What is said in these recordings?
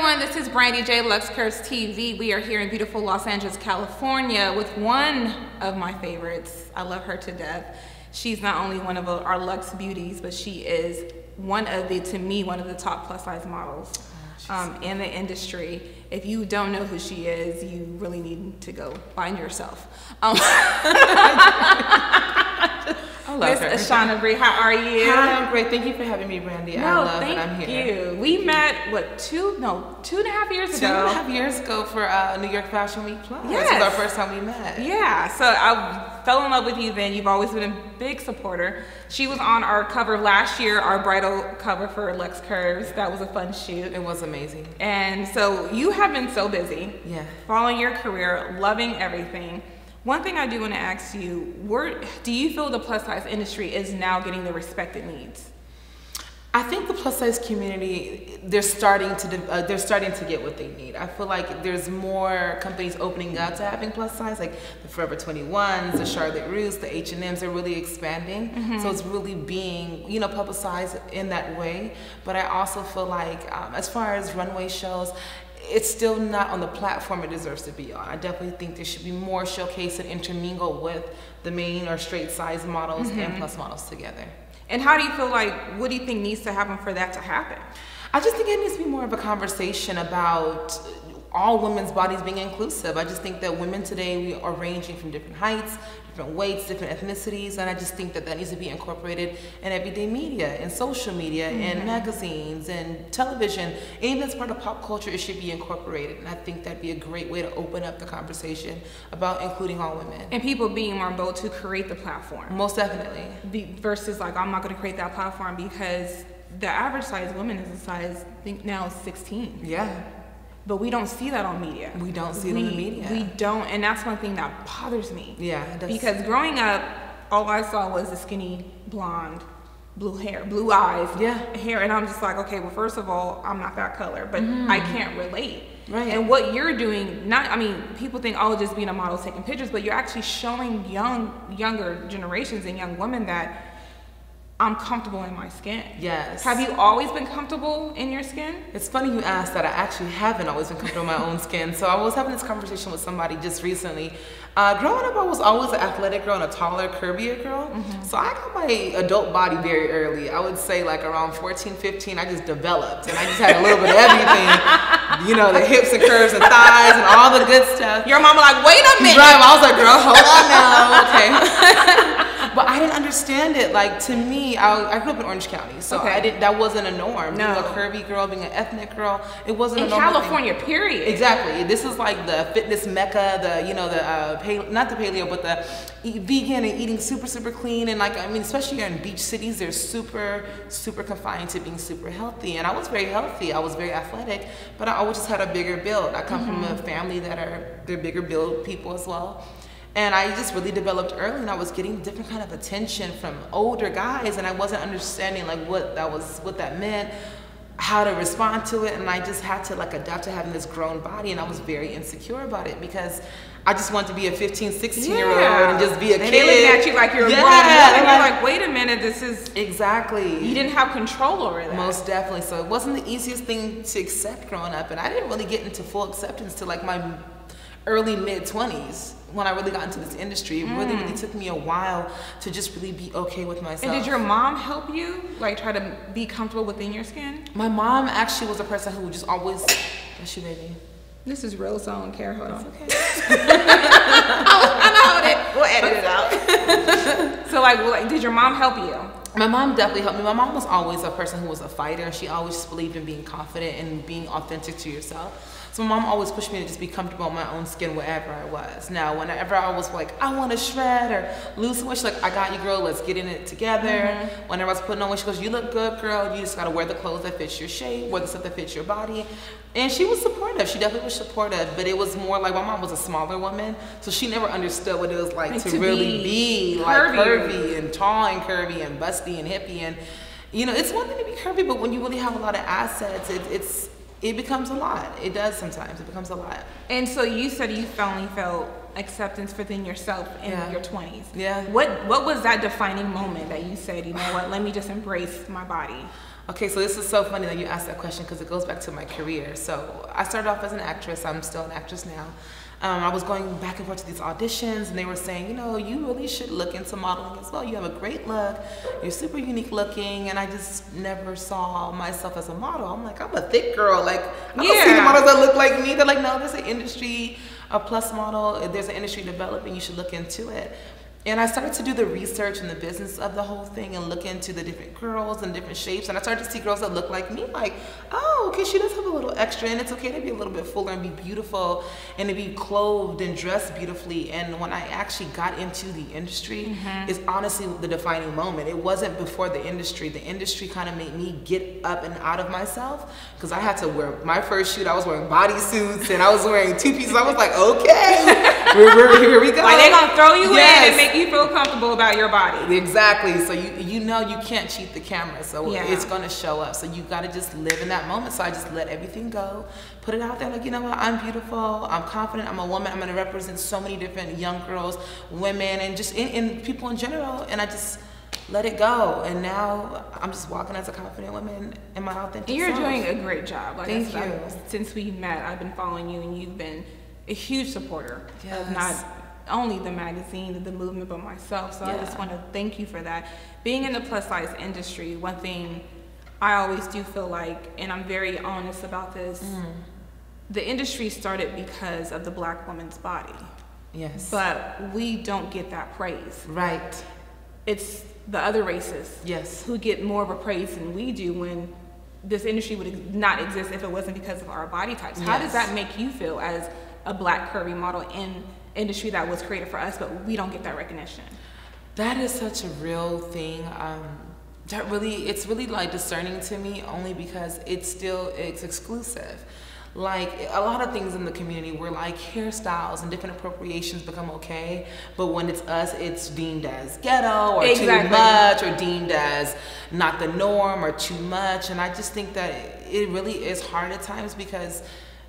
everyone, this is Brandee J, Luxe Kurves TV. We are here in beautiful Los Angeles, California with one of my favorites. I love her to death. She's not only one of our Luxe beauties, but she is to me, one of the top plus size models in the industry. If you don't know who she is, you really need to go find yourself. I love her. Ashanna Bri, how are you? Hi, I'm great. Thank you for having me, Brandee. I love that I'm here. Thank you. We met, what, 2.5 years ago? 2.5 years ago for New York Fashion Week Plus. Yes. This was our first time we met. Yeah, so I fell in love with you then. You've always been a big supporter. She was on our cover last year, our bridal cover for Luxe Kurves. That was a fun shoot. It was amazing. And so you have been so busy. Yeah. Following your career, loving everything. One thing I do want to ask you, do you feel the plus size industry is now getting the respect it needs? I think the plus size community, they're starting to get what they need. I feel like there's more companies opening up to having plus size, like the Forever 21s, the Charlotte Russe, the H&Ms are really expanding. So it's really being, publicized in that way. But I also feel like as far as runway shows, it's still not on the platform it deserves to be on. I definitely think there should be more showcase and intermingle with the main or straight size models and plus models together. And how do you feel like, what do you think needs to happen for that to happen? I just think it needs to be more of a conversation about all women's bodies being inclusive. I just think that women today, we are ranging from different heights, different weights, different ethnicities, and I just think that that needs to be incorporated in everyday media, in social media, in magazines, and television. Even as part of pop culture, it should be incorporated, and I think that'd be a great way to open up the conversation about including all women. And people being more bold to create the platform. Most definitely. Versus like, I'm not gonna create that platform because the average size woman is a size, I think now 16. Yeah. But we don't see that on media. We don't see it on the media. We don't, and that's one thing that bothers me. Yeah, it does. Because growing up, all I saw was the skinny, blonde, blue hair, blue eyes, hair, and I'm just like, okay, well, first of all, I'm not that color, but I can't relate. Right. And what you're doing, people think, oh, just being a model, taking pictures, but you're actually showing younger generations and young women that I'm comfortable in my skin. Yes. Have you always been comfortable in your skin? It's funny you asked that. I actually haven't always been comfortable in my own skin. So I was having this conversation with somebody just recently. Growing up, I was always an athletic girl and a taller, curvier girl. So I got my adult body very early. I would say like around 14, 15, I just developed. And I just had a little bit of everything. The hips and curves and thighs and all the good stuff. Your mama like, wait a minute. Right, I was like, girl, hold on now, okay. But I didn't understand it. Like, to me, I grew up in Orange County, so that wasn't a norm. No. Being a curvy girl, being an ethnic girl, it wasn't a in normal California, thing. period. Exactly. This is like the fitness mecca, not the paleo, but the vegan and eating super, super clean. And especially here in beach cities, they're super, super confined to being super healthy. And I was very healthy. I was very athletic, but I always just had a bigger build. I come from a family they're bigger build people as well. And I just really developed early, and I was getting different kind of attention from older guys, and I wasn't understanding what that meant, how to respond to it, and I just had to adapt to having this grown body, and I was very insecure about it because I just wanted to be a 15, 16-year-old and just be a kid. They looking at you like you're a grown woman, and you're like, wait a minute, this is... Exactly. You didn't have control over that. Most definitely. So it wasn't the easiest thing to accept growing up, and I didn't really get into full acceptance till my early mid-20s. When I really got into this industry, it really, really took me a while to just really be okay with myself. And did your mom help you, try to be comfortable within your skin? My mom actually was a person who just always, bless you, baby. This is real, so I don't care. Hold on. Okay. I know we'll edit it out. So did your mom help you? My mom definitely helped me. My mom was always a person who was a fighter. She always just believed in being confident and being authentic to yourself. So my mom always pushed me to just be comfortable in my own skin wherever I was. Now, whenever I was like, I want to shred or lose some weight, she's like, I got you, girl, let's get in it together. Whenever I was putting on weight, she goes, you look good, girl. You just got to wear the clothes that fits your shape, wear the stuff that fits your body. And she was supportive. She definitely was supportive, but it was more like my mom was a smaller woman, so she never understood what it was like to really be curvy and tall and curvy and busty and hippie. And, it's one thing to be curvy, but when you really have a lot of assets, it becomes a lot. It does sometimes. It becomes a lot. And so you said you finally felt acceptance within yourself in your 20s. Yeah. What was that defining moment that you said, you know what, let me just embrace my body? Okay, so this is so funny that you asked that question because it goes back to my career. So I started off as an actress. I'm still an actress now. I was going back and forth to these auditions, and they were saying, you know, you really should look into modeling as well. You have a great look. You're super unique looking, and I just never saw myself as a model. I'm like, I'm a thick girl. Like, I don't see any models that look like me. They're like, no, there's an industry, a plus model. There's an industry developing. You should look into it. And I started to do the research and the business of the whole thing and look into the different girls and different shapes. And I started to see girls that look like me, like, oh, okay, she does have a little extra, and it's okay to be a little bit fuller and be beautiful and to be clothed and dressed beautifully. And when I actually got into the industry, is honestly the defining moment. It wasn't before the industry. The industry kind of made me get up and out of myself because I had to wear my first shoot. I was wearing bodysuits and I was wearing two pieces. I was like, okay, here we go. Like they're gonna throw you in and make you feel comfortable about your body. Exactly. So you know you can't cheat the camera, so it's gonna show up. So you gotta just live in that moment. So I just let everything go, put it out there, like, you know what, I'm beautiful, I'm confident, I'm a woman, I'm gonna represent so many different young girls, women, and just in people in general, and I just let it go. And now I'm just walking as a confident woman in my authentic self. You're doing a great job. Like Thank you. Since we met, I've been following you, and you've been a huge supporter of not only the magazine and the movement, but myself. So I just want to thank you for that. Being in the plus size industry, one thing I always do feel like, and I'm very honest about this, the industry started because of the Black woman's body. Yes. But we don't get that praise. Right. It's the other races who get more of a praise than we do, when this industry would not exist if it wasn't because of our body types. How does that make you feel as a Black curvy model in industry that was created for us, but we don't get that recognition? That is such a real thing. It's really like discerning to me, only because it's exclusive. Like a lot of things in the community where like hairstyles and different appropriations become okay, but when it's us, it's deemed as ghetto or too much, or deemed as not the norm or too much. And I just think that it really is hard at times, because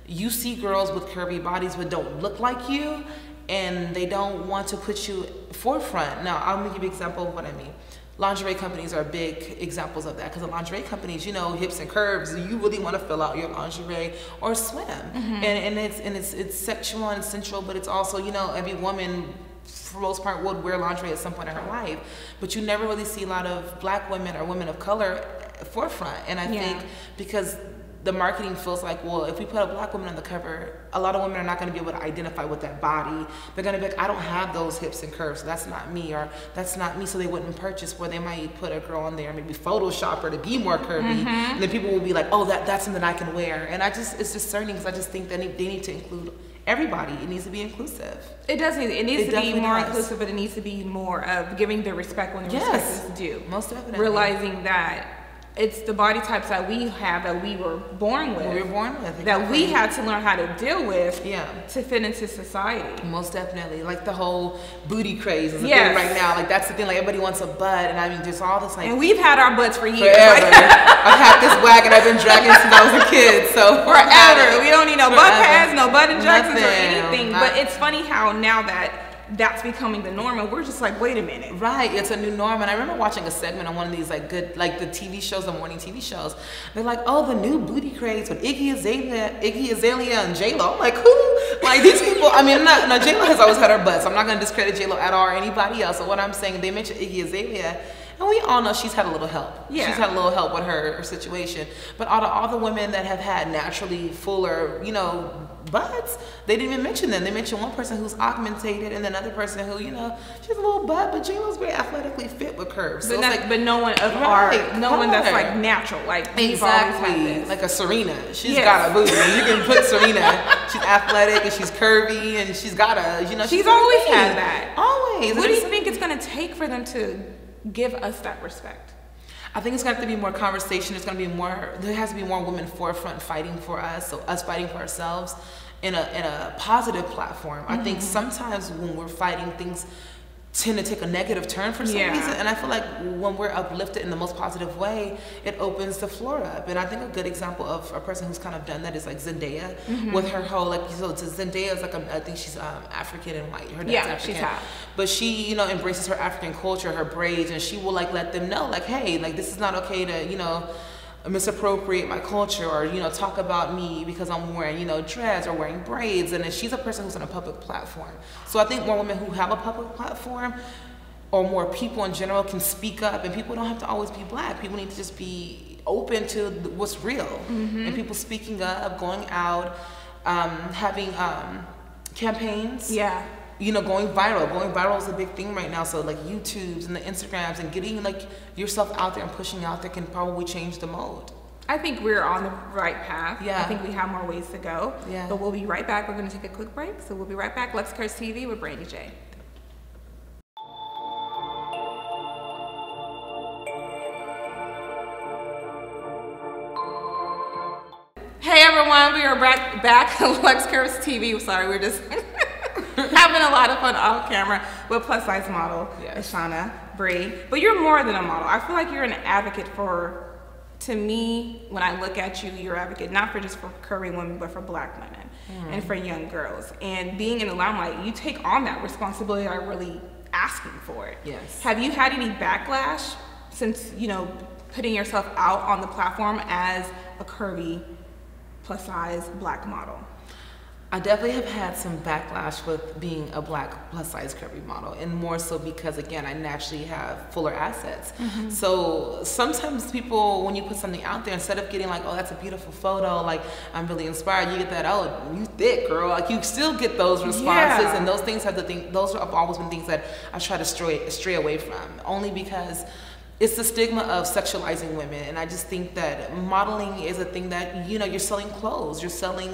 you see girls with curvy bodies but don't look like you, and they don't want to put you forefront. Now, I'll give you an example of what I mean. Lingerie companies are big examples of that, because the lingerie companies, you know, hips and curves, you really want to fill out your lingerie or swim. And it's sexual and sensual, but it's also, you know, every woman for the most part would wear lingerie at some point in her life, but you never really see a lot of Black women or women of color forefront. And I think because the marketing feels like, well, if we put a Black woman on the cover, a lot of women are not going to be able to identify with that body. They're going to be like, I don't have those hips and curves, so that's not me, or that's not me, so they wouldn't purchase. Where they might put a girl on there, maybe Photoshop her to be more curvy, and then people will be like, oh, that's something I can wear. And it's discerning, because I just think that they need to include everybody. It needs to be inclusive. It does need, it needs to be more inclusive, but it needs to be more of giving the respect when the respect is due. Most definitely. Realizing that it's the body types that we have, that we were born with. That we had to learn how to deal with to fit into society. Most definitely. Like the whole booty craze is a thing right now. Like that's the thing, like everybody wants a butt, and I mean just all this like. And we've had our butts for years. Forever. I've had this wagon I've been dragging since I was a kid, so. Forever. We don't need no butt pads, no butt injections or anything. But it's funny how now that's becoming the norm, and we're just like, wait a minute. Right, it's a new norm. And I remember watching a segment on one of these like good, like the TV shows, the morning TV shows. They're like, oh, the new booty craze with Iggy Azalea and J-Lo. I'm like, who? Like these people, I mean, J-Lo has always had her butts. I'm not gonna discredit J-Lo at all or anybody else. So what I'm saying, they mentioned Iggy Azalea, and we all know she's had a little help. She's had a little help with her situation. But all the women that have had naturally fuller, you know, butts, they didn't even mention them. They mentioned one person who's augmented, and another person who, you know, she has a little butt, but J-Lo's very athletically fit with curves. So but no one of no one that's like natural, like exactly, like a Serena. She's got a booty. You can put Serena. She's athletic and she's curvy and she's got a, you know, she's always had that. Always. What do you think it's gonna take for them to give us that respect? I think it's going to have to be more conversation. It's going to be more. There has to be more women forefront fighting for us, so us fighting for ourselves in a positive platform. I think sometimes when we're fighting, things tend to take a negative turn for some reason, and I feel like when we're uplifted in the most positive way, it opens the floor up. And I think a good example of a person who's kind of done that is like Zendaya, with her whole like, so Zendaya is like I think she's African and white. Her dad's African, she's half. But she, you know, embraces her African culture, her braids, and she will like let them know like, hey, like this is not okay to, you know, misappropriate my culture or, you know, talk about me because I'm wearing, you know, dreads or wearing braids. And then she's a person who's on a public platform. So I think more women who have a public platform or more people in general can speak up, and people don't have to always be black. People need to just be open to what's real. And people speaking up, going out, having campaigns. Yeah. You know, going viral. Going viral is a big thing right now. So like YouTubes and the Instagrams and getting like yourself out there and pushing out there can probably change the mode. I think we're on the right path. Yeah. I think we have more ways to go. Yeah. But we'll be right back. We're going to take a quick break. So we'll be right back. Luxe Curves TV with Brandee J. Hey everyone, we are back at Luxe Curves TV. Sorry, we're just having a lot of fun off camera with plus size model Ashanna Bri. But you're more than a model. I feel like you're an advocate for, to me, when I look at you, you're an advocate not for just for curvy women, but for black women and for young girls. And being in the limelight, you take on that responsibility by really asking for it. Yes. Have you had any backlash since, you know, putting yourself out on the platform as a curvy plus size black model? I definitely have had some backlash with being a black plus size curvy model, and more so because, again, I naturally have fuller assets. So sometimes people, when you put something out there, instead of getting like, oh, that's a beautiful photo, like I'm really inspired, you get that, oh, you thick, girl. Like you still get those responses, and those things have those have always been things that I try to stray away from, only because it's the stigma of sexualizing women. And I just think that modeling is a thing that, you know, you're selling clothes, you're selling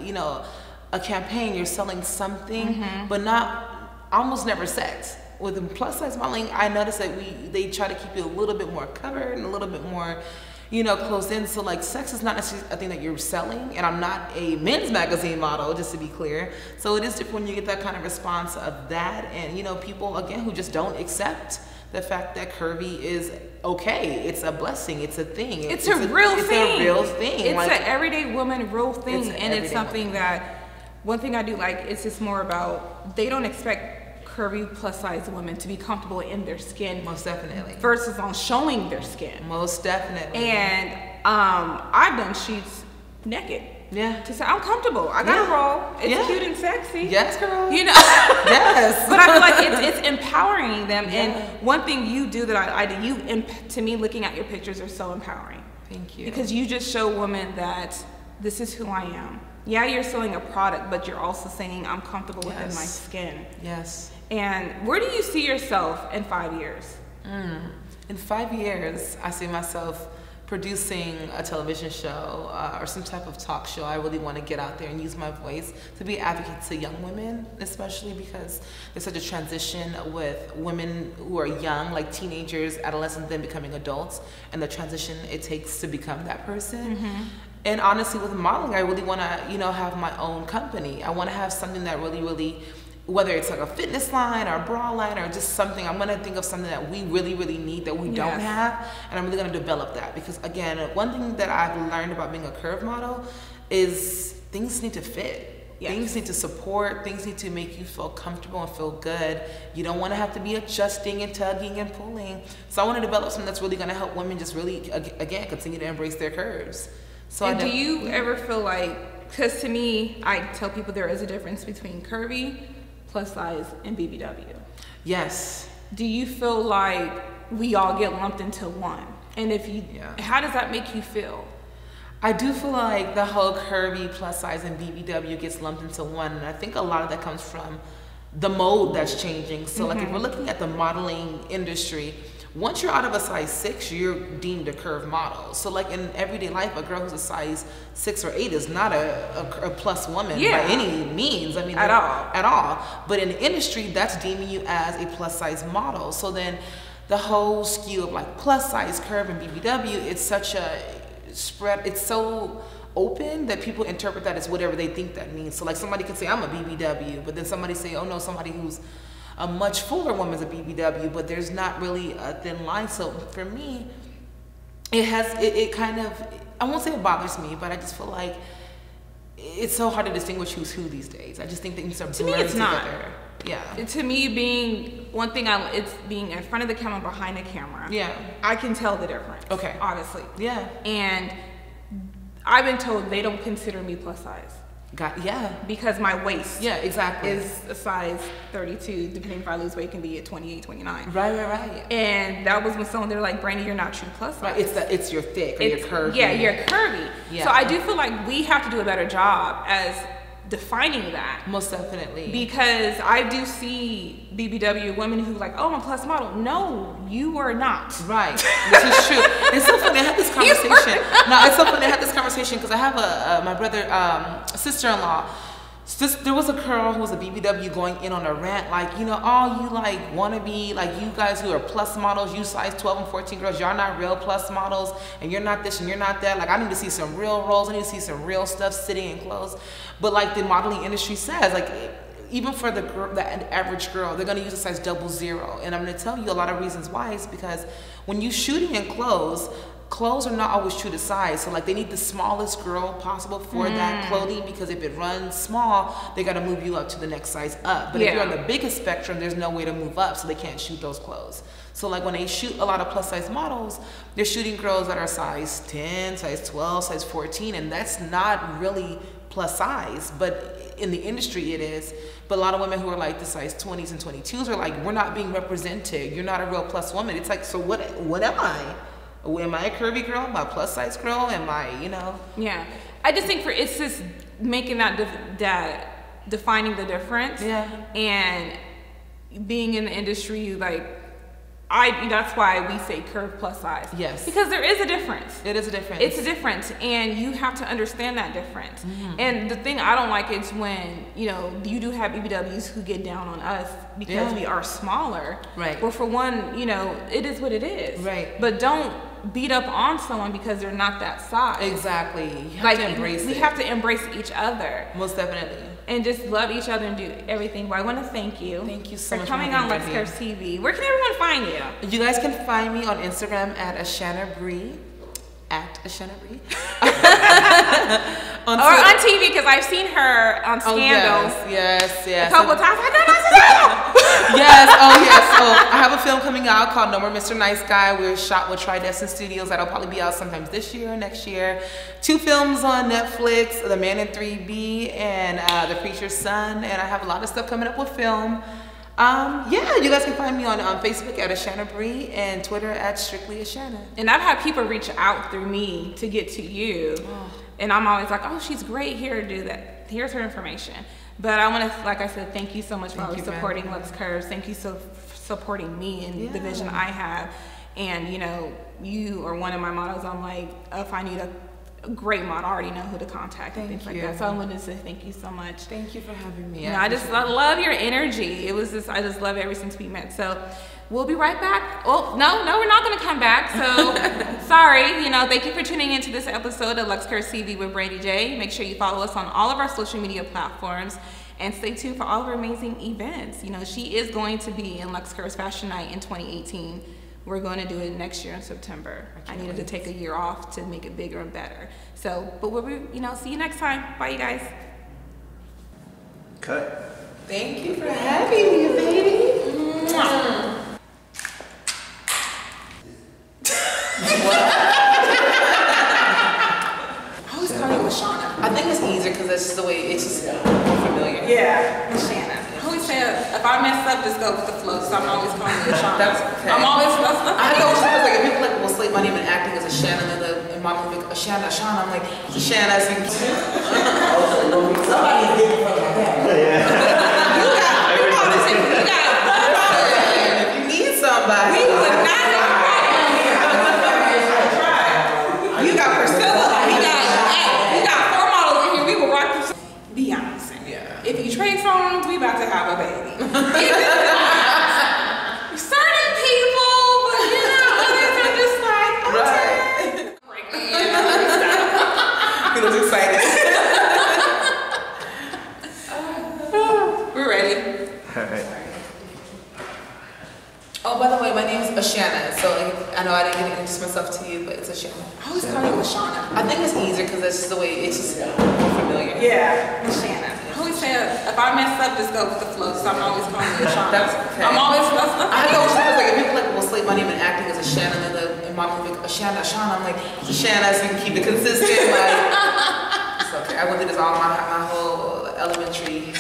you know, a campaign, you're selling something, but not, almost never sex. With plus size modeling, I noticed that they try to keep you a little bit more covered and a little bit more, you know, closed in. So like sex is not necessarily a thing that you're selling, and I'm not a men's magazine model, just to be clear. So it is different when you get that kind of response of that, and, you know, people, again, who just don't accept the fact that curvy is okay. It's a blessing. It's a thing. It's a real thing. It's a real thing. It's like, an everyday woman real thing, and it's something that, one thing I do like, it's just more about, they don't expect curvy plus size women to be comfortable in their skin. Most definitely. Versus on showing their skin. Most definitely. And I've done shoots naked. Yeah. To say I'm comfortable. I got a roll. It's cute and sexy. Yes, girl. You know. Yes. But I feel like it's empowering them. And one thing you do that I do, to me, looking at your pictures are so empowering. Thank you. Because you just show women that this is who I am. Yeah, you're selling a product, but you're also saying I'm comfortable within my skin. Yes. And where do you see yourself in 5 years? In 5 years, I see myself producing a television show or some type of talk show. I really want to get out there and use my voice to be an advocate to young women, especially because there's such a transition with women who are young, like teenagers, adolescents, then becoming adults, and the transition it takes to become that person. And honestly, with modeling, I really want to, you know, have my own company. I want to have something that really, whether it's like a fitness line or a bra line or just something, I'm going to think of something that we really need that we don't have, and I'm really going to develop that. Because again, one thing that I've learned about being a curve model is things need to fit. Things need to support, things need to make you feel comfortable and feel good. You don't want to have to be adjusting and tugging and pulling. So I want to develop something that's really going to help women just really, again, continue to embrace their curves. So and do you ever feel like, because to me, I tell people there is a difference between curvy, plus size, and BBW. Yes. Do you feel like we all get lumped into one? And if you, how does that make you feel? I do feel like the whole curvy, plus size, and BBW gets lumped into one, and I think a lot of that comes from the mode that's changing. So like if we're looking at the modeling industry, once you're out of a size 6, you're deemed a curve model. So like in everyday life, a girl who's a size 6 or 8 is not a plus woman by any means. I mean, at all. But in the industry, that's deeming you as a plus size model. So then the whole skew of like plus size, curve, and BBW, it's such a spread. It's so open that people interpret that as whatever they think that means. So like somebody can say I'm a BBW, but then somebody say, oh no, somebody who's a much fuller woman's a BBW, but there's not really a thin line. So for me, it kind of, I won't say it bothers me, but I just feel like it's so hard to distinguish who's who these days. I just think things are blurring together. Yeah. To me, being one thing, it's being in front of the camera, behind the camera. Yeah. I can tell the difference. Okay. Honestly. Yeah. And I've been told they don't consider me plus size. Yeah. Because my waist exactly is a size 32, depending if I lose weight, it can be at 28, 29. Right. And that was when someone, they were like, Brandee, you're not true plus size. Right, it's you're thick or you're curvy. Yeah, you're curvy. Yeah. So I do feel like we have to do a better job as defining that. Most definitely. Because I do see BBW women who like, oh, I'm a plus model. No, you are not. Right. This is true. It's so funny. I had this conversation. No, it's so funny. I had this conversation because I have my brother, sister-in-law. There was a girl who was a BBW going in on a rant, like, you know, all you like wannabe, like you guys who are plus models, you size 12 and 14 girls, y'all not real plus models, and you're not this and you're not that. Like, I need to see some real roles. I need to see some real stuff sitting in clothes. But like the modeling industry says, like, even for the average girl, they're gonna use a size 00. And I'm gonna tell you a lot of reasons why. It's because when you're shooting in clothes are not always true to size. So like they need the smallest girl possible for that clothing, because if it runs small, they gotta move you up to the next size up. But if you're on the biggest spectrum, there's no way to move up, so they can't shoot those clothes. So like when they shoot a lot of plus size models, they're shooting girls that are size 10, size 12, size 14, and that's not really plus size, but in the industry it is. But a lot of women who are like the size 20s and 22s are like, we're not being represented. You're not a real plus woman. It's like, so what am I? Am I a curvy girl? Am I a plus size girl? Am I, you know? Yeah. I just think it's just making that defining the difference. Yeah. And being in the industry, like, that's why we say curve plus size. Yes. Because there is a difference. It is a difference. It's a difference, and you have to understand that difference. And the thing I don't like is when, you know, you do have BBWs who get down on us because we are smaller. Right. Well, for one, you know, it is what it is. Right. But don't beat up on someone because they're not that size. Exactly. You have to embrace it. We have to embrace each other. Most definitely. And just love each other and do everything. Well, I want to thank you. Thank you so much for coming on Luxe Curves TV. Where can everyone find you? You guys can find me on Instagram at Ashanna Bri. At Ashanna Bri. Or on TV, because I've seen her on Scandal. Oh, yes. A couple of times. Yes. I have a film coming out called No More Mr. Nice Guy. We're shot with Tridescent Studios. That'll probably be out sometimes this year or next year. 2 films on Netflix, The Man in 3B and The Preacher's Son. And I have a lot of stuff coming up with film. You guys can find me on Facebook at Ashanna Bri and Twitter at Strictly Ashanna. And I've had people reach out through me to get to you. And I'm always like, oh, she's great, here to do that. Here's her information. But I want to, like I said, thank you so much for always supporting Luxe Curves. Thank you for supporting me and the vision I have. And, you know, you are one of my models. I'm like, if I need a great model, I already know who to contact and things like that. So I wanted to say thank you so much. Thank you for having me. I love your energy. It was just, I just love it ever since we met. So we'll be right back. Oh, no, we're not going to come back. So sorry, you know, thank you for tuning into this episode of Luxe Curves TV with Brandee J. Make sure you follow us on all of our social media platforms and stay tuned for all of our amazing events. You know, she is going to be in Luxe Curves Fashion Night in 2018. We're going to do it next year in September. I needed to take a year off to make it bigger and better. So, but we'll be, you know, see you next time. Bye, you guys. Cut. Thank you for having me, baby. Mwah. I always call you Ashanna. I think it's easier because that's just the way it's just more familiar. Yeah, Ashanna. I always say if I mess up, just go with the flow. So I'm always calling you Ashanna. That's okay. I'm always I know sometimes like if people like will slate my name in acting as Ashanna, and my mom like Ashanna, I'm like Ashanna. Somebody did it from my dad. If you need somebody, we would not have you got Priscilla. We got 4 models in here. We will rock this. Beyonce. Yeah. If you trade songs, we about to have a baby. Certain people, but you know, others are just like, okay. He looks excited. We're ready. Alright. Oh, by the way, my name is Ashanna, so like, I know I didn't get to introduce myself to you, but it's Ashanna. I always call you Ashanna. I think it's easier because that's just the way it's just more familiar. Yeah, Ashanna. I always say If I mess up, just go with the flow. So I'm always calling you Ashanna. That's okay. I'm always messing up. I know, like, if people like, well, slate my name in acting as Ashanna, and my movie, Ashanna, I'm like, Ashanna, so you can keep it consistent. Like, it's okay. I went through this all my whole elementary